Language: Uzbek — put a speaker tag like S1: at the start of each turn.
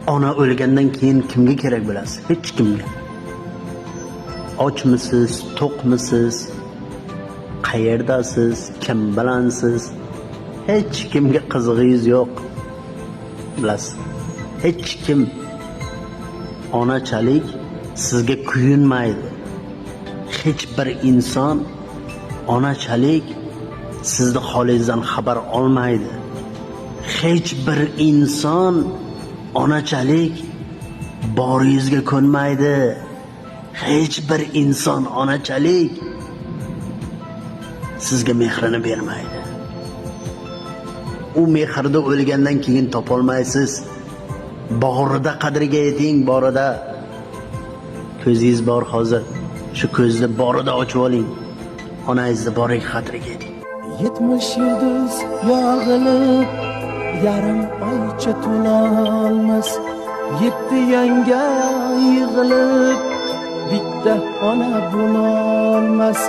S1: Ona o'lgandan keyin kimga kerak bo'lasiz? Hech kimga. Ochmisiz, to'qmisiz, qayerdasiz, kim bilansiz? Hech kimga qizig'ingiz yo'q. Bilasiz? Hech kim onachalik sizga kuyunmaydi. Hech bir inson onachalik sizni holingizdan xabar olmaydi. Hech bir inson onachalik boringizga ko'nmaydi. Hech bir inson onachalik sizga mehrini bermaydi. U mehrni o'lgandan keyin topolmaysiz. Borida qadriga yeting, borida. Ko'zingiz bor hozir. Shu ko'zni borida ochib oling. Onangizni boriga qadriga yeting.
S2: 70 yulduz yog'ilib, yarim oycha to'lolmas. 7 yanga yig'ilib, bitta ona bo'lolmas.